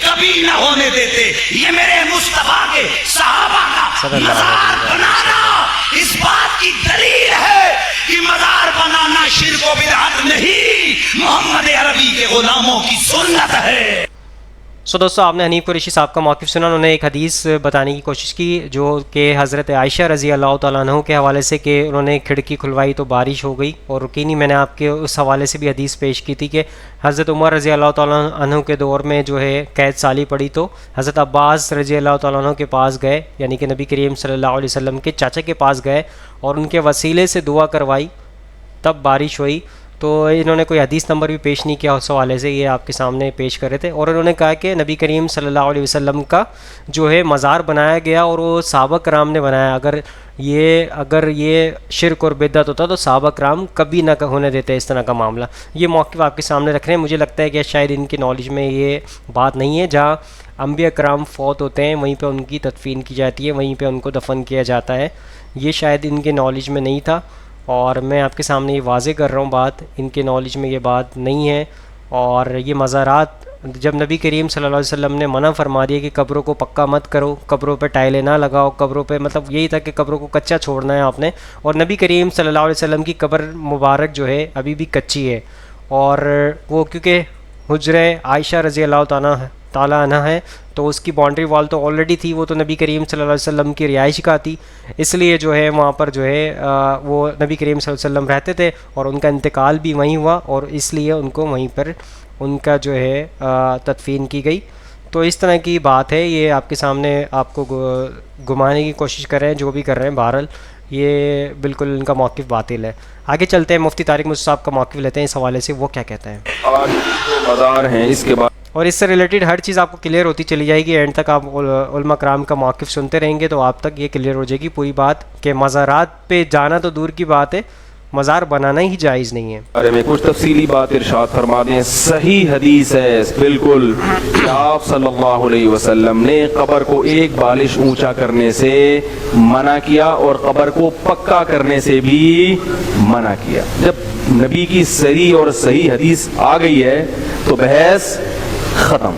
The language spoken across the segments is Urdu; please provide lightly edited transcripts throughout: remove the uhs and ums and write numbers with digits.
کبھی نہ ہونے دیتے. یہ میرے مصطفیٰ کے صحابہ کا مزار بنانا اس بات کی دلیل ہے کہ مزار بنانا شرک و بدعت نہیں, محمد عربی کے غلاموں کی سنت ہے. سو دوستو, آپ نے حنیف قریشی صاحب کا موقف سنا. انہوں نے ایک حدیث بتانے کی کوشش کی جو کہ حضرت عائشہ رضی اللہ تعالیٰ عنہ کے حوالے سے, کہ انہوں نے کھڑکی کھلوائی تو بارش ہو گئی. اور یقینی میں نے آپ کے اس حوالے سے بھی حدیث پیش کی تھی کہ حضرت عمر رضی اللہ تعالیٰ عنہ کے دور میں جو ہے قید سالی پڑی تو حضرت عباس رضی اللہ تعالیٰ عنہ کے پاس گئے, یعنی کہ نبی کریم صلی اللہ علیہ وسلم کے چاچا کے پاس گئے اور ان کے وسیلے سے دعا کروائی, تب بارش ہوئی. تو انہوں نے کوئی حدیث نمبر بھی پیش نہیں کیا اس حوالے سے, یہ آپ کے سامنے پیش کر رہے تھے. اور انہوں نے کہا کہ نبی کریم صلی اللہ علیہ وسلم کا جو ہے مزار بنایا گیا اور وہ صحابہ کرام نے بنایا. اگر یہ شرک اور بدعت ہوتا تو صحابہ کرام کبھی نہ ہونے دیتے اس طرح کا معاملہ. یہ موقف آپ کے سامنے رکھ رہے ہیں. مجھے لگتا ہے کہ شاید ان کی نالج میں یہ بات نہیں ہے. جہاں انبیاء کرام فوت ہوتے ہیں وہیں پہ ان کی تدفین کی جاتی ہے, وہیں پہ ان کو دفن کیا جاتا ہے. یہ شاید ان کے نالج میں نہیں تھا اور میں آپ کے سامنے یہ واضح کر رہا ہوں بات. ان کے نالج میں یہ بات نہیں ہے. اور یہ مزارات جب نبی کریم صلی اللہ علیہ وسلم نے منع فرما دیا کہ قبروں کو پکا مت کرو, قبروں پہ ٹائلیں نہ لگاؤ, قبروں پہ مطلب یہی تھا کہ قبروں کو کچا چھوڑنا ہے آپ نے. اور نبی کریم صلی اللہ علیہ وسلم کی قبر مبارک جو ہے ابھی بھی کچی ہے, اور وہ کیونکہ حجرہ عائشہ رضی اللہ تعالیٰ عنہ ہے تو اس کی باؤنڈری وال تو آلریڈی تھی, وہ تو نبی کریم صلی اللہ علیہ وسلم کی رہائش کا تھی. اس لیے جو ہے وہاں پر جو ہے وہ نبی کریم صلی اللہ علیہ وسلم رہتے تھے اور ان کا انتقال بھی وہیں ہوا, اور اس لیے ان کو وہیں پر ان کا جو ہے تدفین کی گئی. تو اس طرح کی بات ہے. یہ آپ کے سامنے آپ کو گھمانے کی کوشش کر رہے ہیں, جو بھی کر رہے ہیں. بہرحال یہ بالکل ان کا موقف باطل ہے. آگے چلتے ہیں, مفتی طارق مرشد صاحب کا موقف لیتے ہیں اس حوالے سے, وہ کیا کہتے ہیں. آج جو مزار ہیں اس کے بعد اور اس سے ریلیٹڈ ہر چیز آپ کو کلیئر ہوتی چلی جائے گی. اینڈ تک آپ علماء کرام کا موقف سنتے رہیں گے تو آپ تک یہ کلیئر ہو جائے گی پوری بات کہ مزارات پہ جانا تو دور کی بات ہے, مزار بنانا ہی جائز نہیں ہے. بارے میں کچھ تفصیلی بات ارشاد فرما دیں. صحیح حدیث ہے بالکل کہ آپ صلی اللہ علیہ وسلم نے قبر کو ایک بالش اونچا کرنے سے منع کیا اور قبر کو پکا کرنے سے بھی منع کیا. جب نبی کی صریح اور صحیح حدیث آ گئی ہے تو بحث ختم.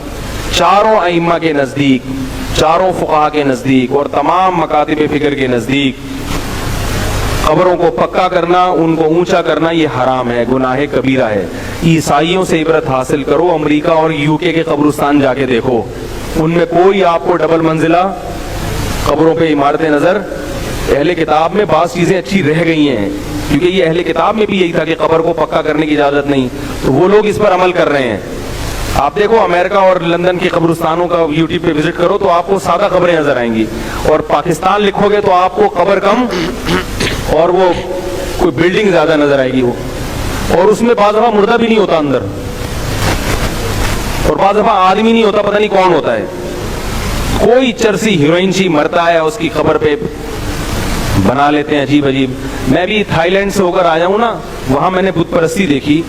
چاروں ائمہ کے نزدیک, چاروں فقہا کے نزدیک اور تمام مکاتب فکر کے نزدیک قبروں کو پکا کرنا, ان کو اونچا کرنا یہ حرام ہے, گناہ کبیرہ ہے. عیسائیوں سے عبرت حاصل کرو, امریکہ اور یو کے قبرستان جا کے دیکھو, ان میں کوئی آپ کو ڈبل منزلہ قبروں پہ عمارتیں نظر. اہل کتاب میں بعض چیزیں اچھی رہ گئی ہیں کیونکہ یہ اہل کتاب میں بھی یہی تھا کہ قبر کو پکا کرنے کی اجازت نہیں, تو وہ لوگ اس پر عمل کر رہے ہیں. آپ دیکھو امریکہ اور لندن کے قبرستانوں کا یوٹیوب پہ وزٹ کرو تو آپ کو سادہ قبریں نظر آئیں گی, اور پاکستان لکھو گے تو آپ کو قبر کم اور وہ کوئی بلڈنگ زیادہ نظر آئے گی وہ, اور اس میں بعض دفعہ مردہ بھی نہیں ہوتا اندر, اور بعض دفعہ آدمی نہیں ہوتا, پتہ نہیں کون ہوتا ہے. کوئی چرسی ہیروئن سی مرتا ہے اس کی قبر پہ بنا لیتے ہیں عجیب عجیب. میں بھی تھائی لینڈ سے ہو کر آیا ہوں نا, وہاں میں نے بت پرستی دیکھی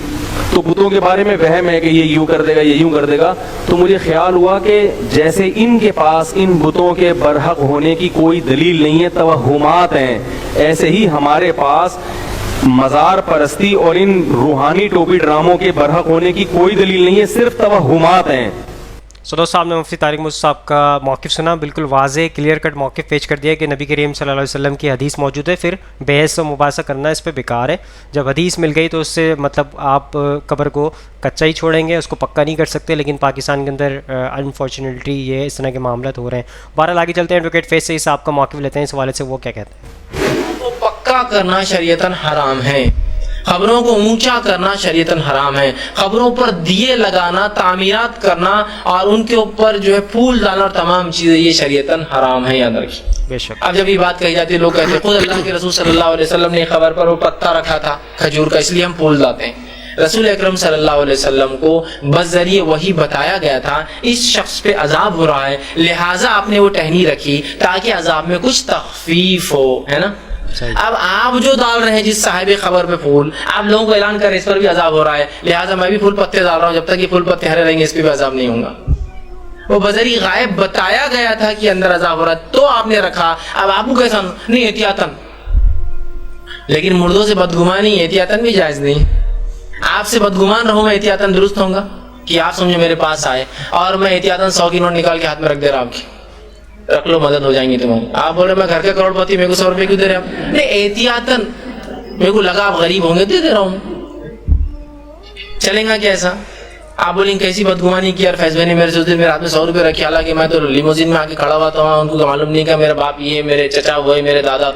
تو بتوں کے بارے میں وہم ہے کہ یہ یوں کر دے گا, یہ یوں کر دے گا. تو مجھے خیال ہوا کہ جیسے ان کے پاس ان بتوں کے برحق ہونے کی کوئی دلیل نہیں ہے, توہمات ہیں, ایسے ہی ہمارے پاس مزار پرستی اور ان روحانی ٹوپی ڈراموں کے برحق ہونے کی کوئی دلیل نہیں ہے, صرف توہمات ہیں. سو دوست صاحب نے مفتی طارق مرشد صاحب کا موقف سنا, بالکل واضح کلیئر کٹ موقف پیش کر دیا کہ نبی کریم صلی اللہ علیہ وسلم کی حدیث موجود ہے, پھر بحث و مباحثہ کرنا اس پہ بیکار ہے. جب حدیث مل گئی تو اس سے مطلب آپ قبر کو کچا ہی چھوڑیں گے, اس کو پکا نہیں کر سکتے. لیکن پاکستان کے اندر انفارچونیٹلی یہ اس طرح کے معاملات ہو رہے ہیں. بہرحال آگے چلتے ہیں, ایڈوکیٹ فیض سعید صاحب کا موقف لیتے ہیں اس حوالے سے, وہ کیا کہتے ہیں. کو پکا کرنا شریعتاً حرام ہے, قبروں کو اونچا کرنا شریعتاً حرام ہے, قبروں پر دیے لگانا, تعمیرات کرنا اور ان کے اوپر جو ہے پھول ڈالنا اور تمام چیزیں یہ شریعتاً حرام ہے, یاد رکھیے. بے شک. اب جب یہ بات کہی جاتی ہے لوگ کہتے ہیں خود اللہ کے رسول صلی اللہ علیہ وسلم نے قبر پر وہ پتا رکھا تھا کھجور کا, اس لیے ہم پھول ڈالتے ہیں. رسول اکرم صلی اللہ علیہ وسلم کو بذریعہ وہی بتایا گیا تھا اس شخص پہ عذاب ہو رہا ہے, لہٰذا آپ نے وہ ٹہنی رکھی تاکہ عذاب میں کچھ تخفیف ہو, ہے نا. اب آپ جو ڈال رہے ہیں جس صاحب خبر پہ پھول, آپ لوگوں کو اعلان کر رہے ہیں اس پر بھی عذاب ہو رہا ہے, لہٰذا میں بھی پھول پتے ڈال رہا ہوں, جب تک یہ پھول پتے ہرے رہیں گے اس پہ بھی عذاب نہیں ہوگا. وہ بذریعہ غائب بتایا گیا تھا کہ اندر عذاب ہو رہا ہے تو آپ نے رکھا. اب آپ کو کیسا نہیں احتیاطاً, لیکن مردوں سے بدگمانی احتیاطاً بھی جائز نہیں. آپ سے بدگمان رہوں میں احتیاطاً درست ہوں گا, کہ آپ سمجھو میرے پاس آئے اور میں احتیاطاً 100 کی نوٹ نکال کے ہاتھ میں رکھ دے رہا ہوں کہ رکھ لو مدد ہو جائیں گی تمہاری. آپ بول رہے میں گھر کا کروڑ پتی میرے کو 100 روپے کیوں دے رہے ہیں؟ نہیں احتیاطاً میرے کو لگا آپ غریب ہوں گے دے رہا ہوں. چلیں گا کیسا؟ آپ بولیں کیسی بدگمانی کی یار فیض بھائی نے میرے سے اس دن میرے ہاتھ میں 100 روپے رکھے، حالانکہ میں تو لیموزین میں آ کے کھڑا ہوا تھا وہاں، ان کو معلوم نہیں کہ میرا باپ یہ میرے چچا وہ ہے میرے دادا.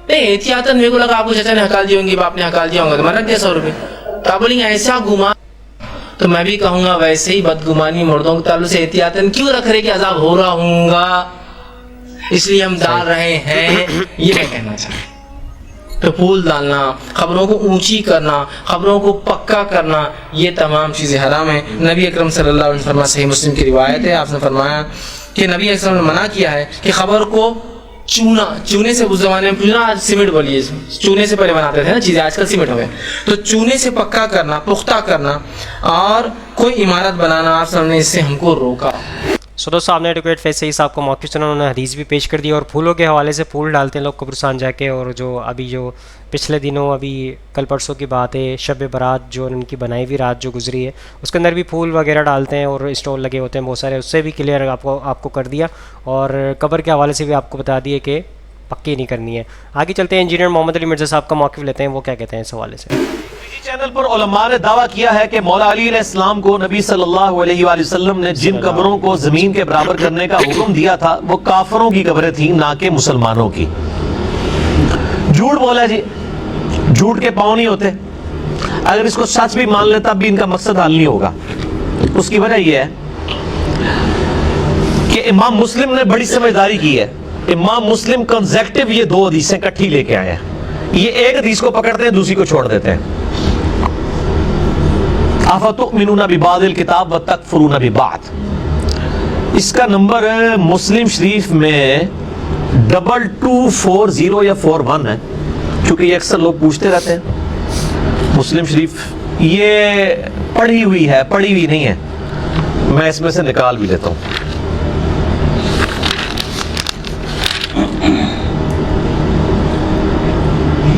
نہیں احتیاطاً میرے کو لگا آپ کو چچا نے ہکال دی ہوں گی باپ نے ہکال دیا ہوں گا تو میں رکھ دیا 100 روپے. تو آپ بولیں گے ایسا گما، تو میں بھی کہوں گا ویسے ہی بدگمانی مردوں کے تعلق سے احتیاطاً کیوں رکھ رہے کہ عذاب ہو رہا ہوں گا اس لیے ہم ڈال رہے ہیں، یہ میں کہنا چاہتا. تو پھول ڈالنا، خبروں کو اونچی کرنا، خبروں کو پکا کرنا، یہ تمام چیزیں حرام ہیں. نبی اکرم صلی اللہ علیہ وسلم فرمایا، صحیح مسلم کی روایت ہے، آپ نے فرمایا کہ نبی اکرم نے منع کیا ہے کہ خبر کو چونے سے، اس زمانے میں چونا سیمنٹ بولیے، چونے سے پہلے بناتے تھے نا چیزیں، آج کل سیمنٹ ہو گئے، تو چونے سے پکا کرنا، پختہ کرنا اور کوئی عمارت بنانا، آپ سب نے اس سے ہم کو روکا. سو دوستوں آپ نے ایڈوکیٹ فیض سعید صاحب کو موقف سنا، انہوں نے حدیث بھی پیش کر دی، اور پھولوں کے حوالے سے پھول ڈالتے ہیں لوگ قبرستان جا کے، اور جو ابھی جو پچھلے دنوں ابھی کل پرسوں کی بات ہے شب برات جو ان کی بنائی ہوئی رات جو گزری ہے اس کے اندر بھی پھول وغیرہ ڈالتے ہیں اور اسٹال لگے ہوتے ہیں بہت سارے، اس سے بھی کلیئر آپ کو کر دیا، اور قبر کے حوالے سے بھی آپ کو بتا دیے کہ پکی نہیں کرنی ہے. آگے چلتے ہیں انجینئر محمد علی مرزا صاحب کا موقف لیتے ہیں، وہ کیا کہتے ہیں اس حوالے سے. چینل پر علماء نے دعویٰ کیا ہے کہ مولا علی علیہ السلام کو نبی صلی اللہ علیہ وآلہ وسلم نے جن قبروں کو زمین کے برابر کرنے کا حکم دیا تھا وہ کافروں کی قبریں تھیں نہ کہ مسلمانوں کی. جھوٹ بولا جی، جھوٹ کے پاؤں نہیں ہوتے. اگر اس کو سچ بھی مان لیتا بھی ان کا مقصد حل نہیں ہوگا. اس کی وجہ یہ ہے کہ امام مسلم نے بڑی سمجھداری کی ہے. امام مسلم کنزیکٹیو یہ 2 حدیثیں کٹھی لے کے آئے ہیں. یہ ایک حدیث کو پکڑتے ہیں دوسری کو چھوڑ دیتے ہیں. افتؤمنون ببعض الکتاب وتکفرون ببعض. اس کا نمبر مسلم شریف میں 2240 یا 41 ہے، چونکہ یہ اکثر لوگ پوچھتے رہتے ہیں. مسلم شریف یہ پڑھی ہوئی ہے، پڑھی ہوئی نہیں ہے، میں اس میں سے نکال بھی لیتا ہوں.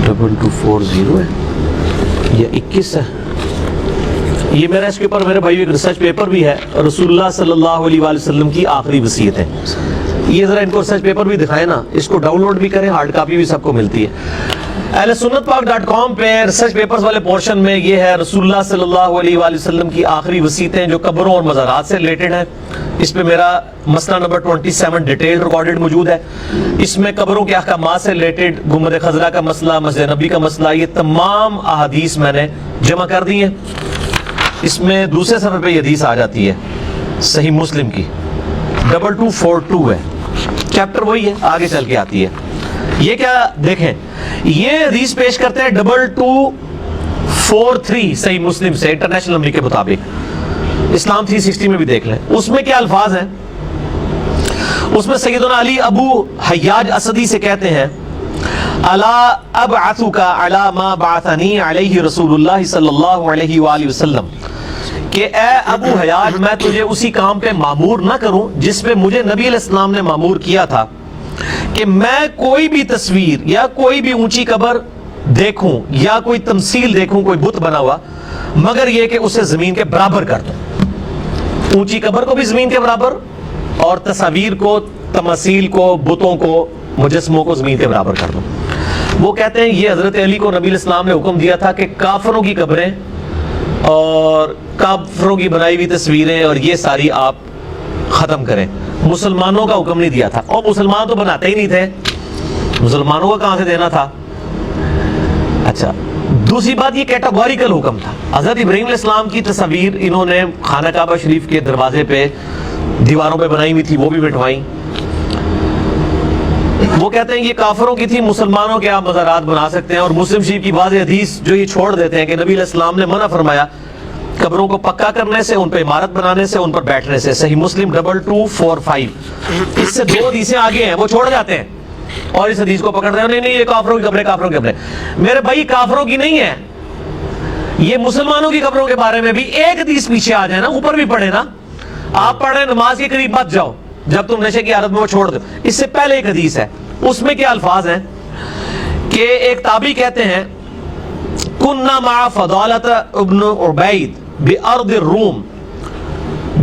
ڈبل 2240 ہے یا 21 ہے. یہ میرا اس کے اوپر میرے بھائی ایک ریسرچ پیپر بھی ہے، رسول اللہ صلی اللہ علیہ وآلہ وسلم کی آخری وصیت ہے. یہ ذرا ان کو ریسرچ پیپر بھی دکھائیں نا، اس کو ڈاؤن لوڈ بھی کریں، ہارڈ کاپی بھی سب کو ملتی ہے. اہل سنت پاک.com پہ ریسرچ پیپرز والے پورشن میں یہ ہے رسول اللہ صلی اللہ علیہ وآلہ وسلم کی آخری وصیتیں جو قبروں اور مزارات سے ریلیٹڈ ہیں. اس پہ میرا مسئلہ نمبر 27 ڈیٹیل ریکارڈڈ موجود ہے. اس میں قبروں کے احکامات سے ریلیٹڈ گنبد خضرا کا مسئلہ، مسجد نبی کا مسئلہ، یہ تمام احادیث میں نے جمع کر دی ہیں. اس میں دوسرے صفحے پہ یہ حدیث آ جاتی ہے صحیح مسلم کی 2242 ہے، چیپٹر وہی ہے، آگے چل کے آتی ہے. یہ کیا دیکھیں، یہ حدیث پیش کرتے ہیں 2243 صحیح مسلم سے انٹرنیشنل نمبر کے مطابق. اسلام 360 میں بھی دیکھ لیں. اس میں کیا الفاظ ہیں؟ اس میں سیدنا علی ابو حیاج اسدی سے کہتے ہیں الا ابعثک علی ما بعثنی علیہ رسول اللہ صلی اللہ علیہ وآلہ وسلم، کہ اے ابو حیاج میں تجھے اسی کام پہ معمور نہ کروں جس پہ مجھے نبی علیہ السلام نے معمور کیا تھا کہ میں کوئی بھی تصویر یا کوئی بھی اونچی قبر دیکھوں یا کوئی تمثیل دیکھوں کوئی بت بنا ہوا مگر یہ کہ اسے زمین کے برابر کر دوں. اونچی قبر کو بھی زمین کے برابر اور تصاویر کو، تماثیل کو، بتوں کو، مجسموں کو زمین کے برابر کر دوں. وہ کہتے ہیں یہ حضرت علی کو نبی علیہ السلام نے حکم دیا تھا کہ کافروں کی قبریں اور کافروں کی بنائی ہوئی تصویریں اور یہ ساری آپ ختم کریں. مسلمانوں کا حکم نہیں دیا تھا، اور مسلمان تو بناتے ہی نہیں تھے، مسلمانوں کو کہاں سے دینا تھا. اچھا دوسری بات یہ کیٹاگوریکل حکم تھا. حضرت ابراہیم علیہ السلام کی تصاویر انہوں نے خانہ کعبہ شریف کے دروازے پہ دیواروں پہ بنائی ہوئی تھی، وہ بھی مٹوائیں. وہ کہتے ہیں یہ کافروں کی تھی، مسلمانوں کے آپ مزارات بنا سکتے ہیں. اور مسلم شریف کی واضح حدیث جو یہ چھوڑ دیتے ہیں کہ نبی علیہ السلام نے منع فرمایا قبروں کو پکا کرنے سے، ان پہ عمارت بنانے سے، ان پر بیٹھنے سے. صحیح مسلم 2245. اس سے 2 حدیثیں آگے ہیں، وہ چھوڑ جاتے ہیں اور اس حدیث کو پکڑتے ہیں نہیں یہ کافروں کی قبریں، کافروں کی قبریں. میرے بھائی کافروں کی نہیں ہے، یہ مسلمانوں کی قبروں کے بارے میں بھی ایک حدیث پیچھے آ جائے نا، اوپر بھی پڑھے نا. آپ پڑھ رہے نماز کے قریب مت جاؤ جب تم نشے کی حالت میں وہ چھوڑ دو. اس سے پہلے ایک حدیث ہے، اس میں کیا الفاظ ہیں کہ ایک تابعی کہتے ہیں کننا مع فضالۃ ابن عبید بارض الروم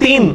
3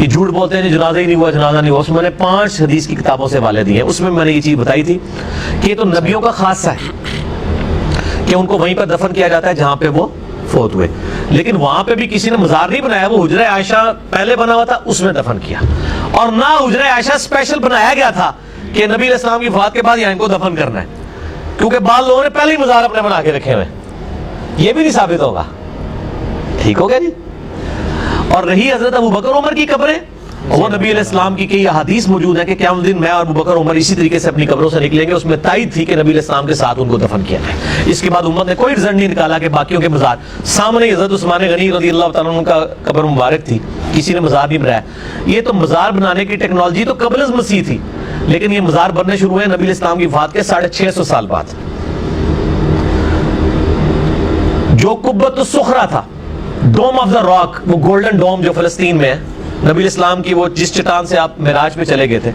یہ جھوٹ بولتے ہیں کہ جنازہ ہی نہیں ہوا، جنازہ نہیں ہوا. اس میں نے 5 حدیث کی کتابوں سے حوالے دیے ہیں. اس میں نے یہ چیز بتائی تھی کہ یہ تو نبیوں کا خاصہ ہے کہ ان کو وہیں پر دفن کیا جاتا ہے جہاں پہ وہ فوت ہوئے. لیکن وہاں پہ بھی کسی نے مزار نہیں بنایا، وہ حجرہ عائشہ پہلے بنا ہوا تھا اس میں دفن کیا. اور نہ حجرہ عائشہ اسپیشل بنایا گیا تھا کہ نبی علیہ السلام کی وفات کے بعد یہاں ان کو دفن کرنا ہے، کیونکہ بعض لوگوں نے پہلے ہی مزار اپنے بنا کے رکھے ہوئے. یہ بھی نہیں ثابت ہوگا. ٹھیک ہو گیا جی. اور رہی حضرت ابو بکر عمر کی قبریں، وہ نبی علیہ السلام کی کئی احادیث موجود ہیں کہ قیامت دن میں اور ابو بکر عمر اسی طریقے سے اپنی قبروں سے نکلیں گے. اس میں تائید تھی کہ نبی علیہ السلام کے ساتھ ان کو دفن کیا جائے. اس کے بعد امت نے کوئی رزلٹ نہیں نکالا کہ باقیوں کے مزار سامنے حضرت عثمان غنی رضی اللہ تعالیٰ عنہ کا قبر مبارک تھی، کسی نے مزار نہیں بنایا. یہ تو مزار بنانے کی ٹیکنالوجی تو قبل از مسیح تھی، لیکن یہ مزار بننے شروع ہوئے نبی علیہ السلام کی وفات کے 650 سال بعد. جو قبۃ الصخرہ تھا، ڈوم آف دا راک، وہ گولڈن ڈوم جو فلسطین میں ہے، نبی علیہ السلام کی وہ جس چٹان سے آپ معراج پہ چلے گئے تھے،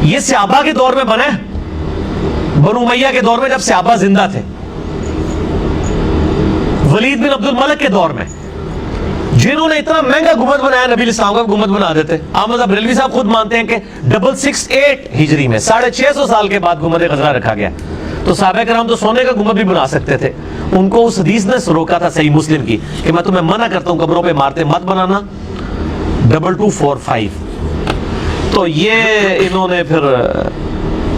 یہ صحابہ کے دور میں بنا ہے، بنو امیہ کے دور میں جب صحابہ زندہ تھے، ولید بن عبد الملک کے دور میں، جنہوں نے اتنا مہنگا گنبد بنایا نبی علیہ السلام کا گنبد بنا دیتے. احمد بریلوی صاحب خود مانتے ہیں کہ 668 ہجری میں 650 سال کے بعد گنبد خضرا رکھا گیا. تو صحابہ کرام تو سونے کا گنبد بھی بنا سکتے تھے. ان کو اس حدیث نے روکا تھا صحیح مسلم کی کہ میں تمہیں منع کرتا ہوں قبروں پہ مارتے مت بنانا. 2245. تو یہ انہوں نے پھر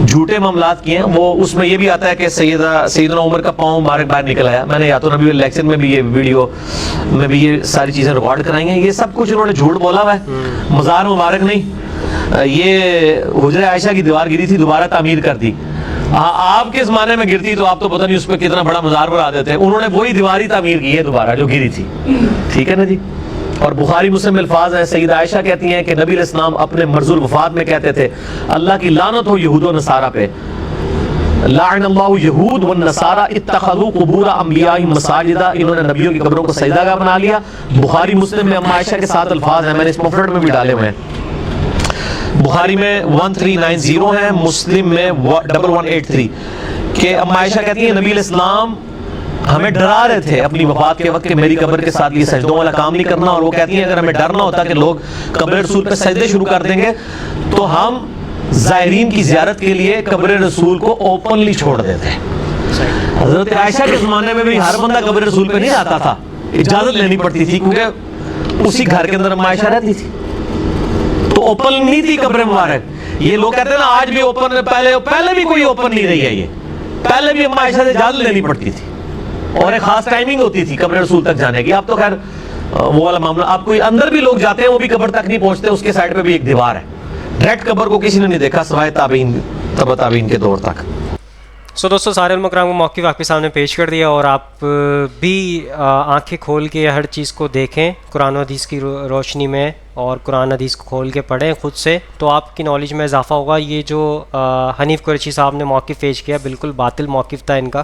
جھوٹے معاملات کیے ہیں. وہ اس میں یہ بھی آتا ہے کہ سیدنا عمر کا پاؤں مبارک باہر نکل آیا. میں نے یا تو نبی لیکچر میں بھی یہ ویڈیو میں بھی یہ ساری چیزیں ریکارڈ کرائی ہیں. یہ سب کچھ انہوں نے جھوٹ بولا ہوا ہے. مزار مبارک نہیں، یہ حجرہ عائشہ کی دیوار گری تھی، دوبارہ تعمیر کر دی. آپ کے زمانے میں گرتی تو آپ تو پتہ نہیں اس پہ کتنا بڑا مزار بنا دیتے. انہوں نے وہی دیوار ہی تعمیر کی ہے دوبارہ جو گری تھی. ٹھیک ہے نا جی. اور بخاری مسلم میں الفاظ ہیں، سیدہ عائشہ کہتی ہیں کہ نبی علیہ السلام اپنے مرض الوفات میں کہتے تھے اللہ کی لعنت ہو یہود و نصارہ پہ، لعن اللہ یہود والنصارى اتخذوا قبور انبیاء مساجدہ. انہوں نے نبیوں کی قبروں کو سجدہ گاہ بنا لیا. بخاری مسلم میں اما عائشہ کے ساتھ الفاظ ہیں، میں نے اس پمفلٹ میں بھی ڈالے ہوئے ہیں. بخاری میں 1390 ہے، مسلم میں 1183 کہ اما عائشہ کہتی ہیں نبی علیہ السلام ہمیں ڈرا رہے تھے اپنی وفات کے وقت کہ میری قبر کے ساتھ یہ سجدوں والا کام نہیں کرنا. اور وہ کہتی ہیں اگر ہمیں ڈر نہ ہوتا کہ لوگ قبر رسول پہ سجدے شروع کر دیں گے تو ہم زائرین کی زیارت کے لیے قبر رسول کو اوپنلی چھوڑ دیتے. حضرت عائشہ کے زمانے میں بھی ہر بندہ قبر رسول پہ نہیں آتا تھا، اجازت لینی پڑتی تھی کیونکہ اسی گھر کے اندر اما عائشہ رہتی تھی تو اوپن نہیں تھی قبر مبارک. یہ لوگ کہتے ہیں نا آج بھی اوپن، پہلے بھی کوئی اوپن نہیں رہی ہے. یہ پہلے بھی اما عائشہ سے اجازت لینی پڑتی تھی اور ایک خاص ٹائمنگ ہوتی تھی قبر رسول تک جانے کی. اب تو خیر وہ والا معاملہ، آپ کوئی اندر بھی لوگ جاتے ہیں وہ بھی قبر تک نہیں پہنچتے. اس کے سائڈ پہ بھی ایک دیوار ہے. ڈائریکٹ قبر کو کسی نے نہیں دیکھا سوائے تابعین، تبع تابعین کے دور تک. سو دوستو سارے علماء کرام کو موقف آپ کے سامنے پیش کر دیا، اور آپ بھی آنکھیں کھول کے ہر چیز کو دیکھیں قرآن و حدیث کی روشنی میں، اور قرآن حدیث کو کھول کے پڑھیں خود سے، تو آپ کی نالج میں اضافہ ہوگا. یہ جو حنیف قریشی صاحب نے موقف پیش کیا بالکل باطل موقف تھا ان کا.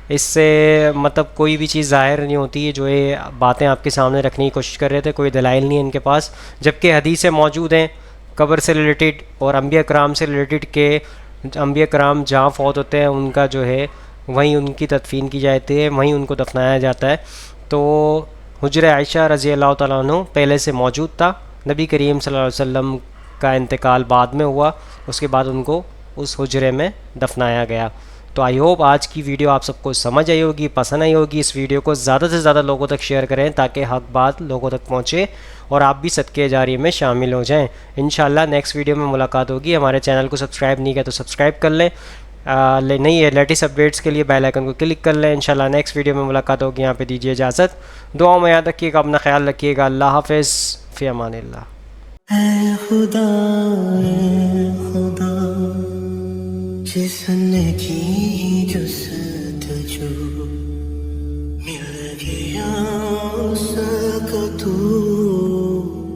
اس سے مطلب کوئی بھی چیز ظاہر نہیں ہوتی ہے. جو یہ باتیں آپ کے سامنے رکھنے کی کوشش کر رہے تھے کوئی دلائل نہیں ہے ان کے پاس، جبکہ حدیثیں موجود ہیں قبر سے ریلیٹڈ اور انبیاء کرام سے ریلیٹڈ کہ انبیاء کرام جہاں فوت ہوتے ہیں ان کا جو ہے وہیں ان کی تدفین کی جاتی ہے، وہیں ان کو دفنایا جاتا ہے. تو حجرہ عائشہ رضی اللہ تعالیٰ عنہ پہلے سے موجود تھا. نبی کریم صلی اللہ علیہ وسلم کا انتقال بعد میں ہوا، اس کے بعد ان کو اس حجرے میں دفنایا گیا. تو آئی ہوپ آج کی ویڈیو آپ سب کو سمجھ آئی ہوگی، پسند آئی ہوگی. اس ویڈیو کو زیادہ سے زیادہ لوگوں تک شیئر کریں تاکہ حق بات لوگوں تک پہنچے اور آپ بھی صدقے جاریہ میں شامل ہو جائیں. انشاءاللہ نیکسٹ ویڈیو میں ملاقات ہوگی. ہمارے چینل کو سبسکرائب نہیں کیا تو سبسکرائب کر لیں. نہیں ہے لیٹسٹ اپڈیٹس کے لیے بیل آئکن کو کلک کر لیں. انشاءاللہ نیکسٹ ویڈیو میں ملاقات ہوگی. یہاں پہ دیجیے اجازت. دعاؤں میں یاد رکھیے گا، اپنا خیال رکھیے گا. اللہ حافظ، فی امان اللہ. اے خدا جس نے کی جستجو مل گیا اس کا تو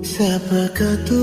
سب کا تو